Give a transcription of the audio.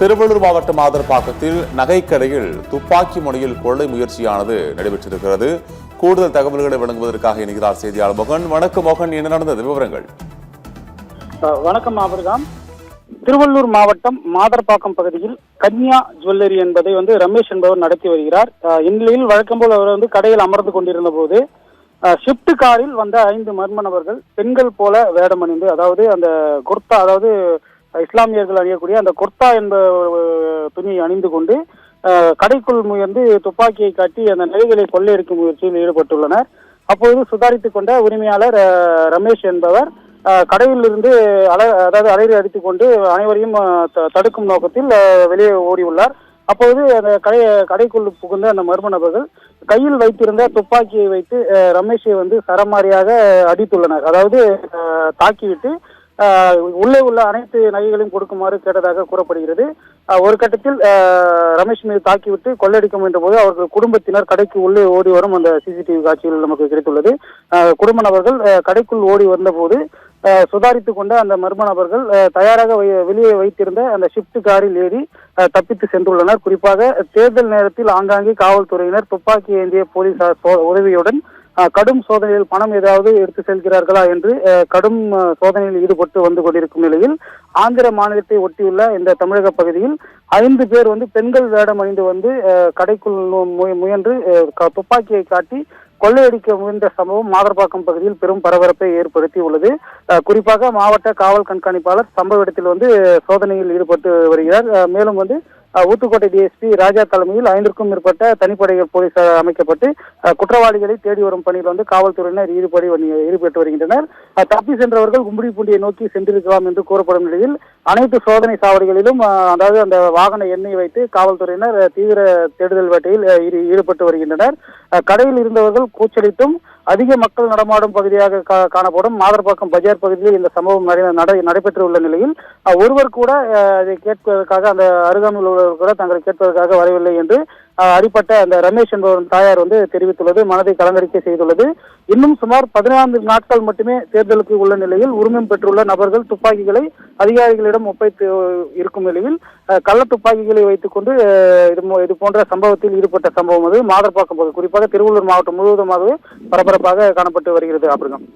திருவள்ளூர் மாவட்டம் ஆதரப்பாக்கத்தில் நகைக்கடையில் துப்பாக்கி முனையில் கொள்ளை முயற்சியானது நடைபெற்றிருக்கிறது. கூடுதல் தகவல்களை வழங்குவதற்காக இணைகிறார் செய்தியாளர் மோகன். வணக்கம் மோகன், என்ன நடந்தது, விவரங்கள்? வணக்கம் ஆபிரகாம். திருவள்ளூர் மாவட்டம் மாதர்பாக்கம் பகுதியில் கன்யா ஜுவல்லரி என்பதை ரமேஷ் என்பவர் நடத்தி வருகிறார். இந்நிலையில் வழக்கம் போல் அவர் கடையில் அமர்ந்து கொண்டிருந்த போது ஷிப்ட் காரில் வந்த 5 மர்ம நபர்கள் பெண்கள் போல வேடமணிந்து, அதாவது அந்த குர்தா, அதாவது இஸ்லாமியர்கள் அணியக்கூடிய அந்த குர்தா என்ற துணியை அணிந்து கொண்டு கடைக்குள் முயன்று துப்பாக்கியை காட்டி அந்த நகைகளை கொள்ளையடிக்கும் முயற்சியில் ஈடுபட்டுள்ளனர். அப்போது சுதாரித்துக் கொண்ட உரிமையாளர் ரமேஷ் என்பவர் கடையில் இருந்து அதாவது அலறி அடித்துக் கொண்டு அனைவரையும் தடுக்கும் நோக்கத்தில் வெளியே ஓடியுள்ளார். அப்போது அந்த கடைக்குள் புகுந்த அந்த மர்ம நபர்கள் கையில் வைத்திருந்த துப்பாக்கியை வைத்து ரமேஷை சரமாரியாக அடித்துள்ளனர். அதாவது தாக்கிவிட்டு உள்ளே உள்ள அனைத்து நகைகளையும் கொடுக்குமாறு கேட்டதாக கூறப்படுகிறது. ஒரு கட்டத்தில் ரமேஷ் மீது தாக்கிவிட்டு கொள்ளையடிக்க முயன்ற போது அவர்கள் குடும்பத்தினர் கடைக்கு உள்ளே ஓடி வரும் அந்த சிசிடிவி காட்சியில் நமக்கு கிடைத்துள்ளது. குடும்ப நபர்கள் கடைக்குள் ஓடி வந்தபோது சுதாரித்துக் கொண்ட அந்த மர்ம நபர்கள் தயாராக வெளியே வைத்திருந்த அந்த ஷிப்ட் காரில் ஏறி தப்பித்து சென்றுள்ளனர். குறிப்பாக தேர்தல் நேரத்தில் ஆங்காங்கே காவல்துறையினர் துப்பாக்கி ஏந்திய போலீசார் உதவியுடன் கடும் சோதனையில் பணம் ஏதாவது எடுத்து செல்கிறார்களா என்று கடும் சோதனையில் ஈடுபட்டு வந்து கொண்டிருக்கும் நிலையில் ஆந்திர மாநிலத்தை ஒட்டியுள்ள இந்த தமிழக பகுதியில் 5 பேர் பெண்கள் வேடம் அணிந்து கடைக்குள் முயன்று துப்பாக்கியை காட்டி கொள்ளையடிக்க முயன்ற சம்பவம் மாதர்பாக்கம் பகுதியில் பெரும் பரபரப்பை ஏற்படுத்தி உள்ளது. குறிப்பாக மாவட்ட காவல் கண்காணிப்பாளர் சம்பவ இடத்தில் சோதனையில் ஈடுபட்டு வருகிறார். மேலும் ஊத்துக்கோட்டை டிஎஸ்பி ராஜா தலைமையில் 5க்கும் மேற்பட்ட தனிப்படைகள் போலீசார் அமைக்கப்பட்டு குற்றவாளிகளை தேடி வரும் பணியில் காவல்துறையினர் ஈடுபட்டு வருகின்றனர். தப்பி சென்றவர்கள் கும்படிப்பூண்டியை நோக்கி சென்றிருக்கலாம் என்று கூறப்படும் நிலையில் அனைத்து சோதனை சாவடிகளிலும் அதாவது அந்த வாகன எண்ணை வைத்து காவல்துறையினர் தீவிர தேடுதல் வேட்டையில் ஈடுபட்டு வருகின்றனர். கடையில் இருந்தவர்கள் கூச்சலிட்டும் அதிக மக்கள் நடமாடும் பகுதியாக காணப்படும் மாதர்பாக்கம் பஜார் பகுதியில் இந்த சம்பவம் நடைபெற்று உள்ள நிலையில் ஒருவர் கூட அதை கேட்பதற்காக, அந்த அருகாமையில் உள்ளவர் கூட தங்களை கேட்பதற்காக வரவில்லை என்று அடிப்பட்ட அந்த ரமேஷ் என்பவரின் தாயார் தெரிவித்துள்ளது. மனதை கலங்கரிக்க செய்துள்ளது. இன்னும் சுமார் 14 நாட்கள் மட்டுமே தேர்தலுக்கு உள்ள நிலையில் உரிமம் பெற்றுள்ள நபர்கள் துப்பாக்கிகளை அதிகாரிகளிடம் ஒப்படைத்து இருக்கும் நிலையில் கள்ள துப்பாக்கிகளை வைத்துக் கொண்டு இது போன்ற சம்பவத்தில் ஈடுபட்ட சம்பவம் மாதர்பாக்கம் பகுதி, குறிப்பாக திருவள்ளூர் மாவட்டம் முழுவதுமாகவே பரபரப்பாக காணப்பட்டு வருகிறது. ஆபிரகாம்.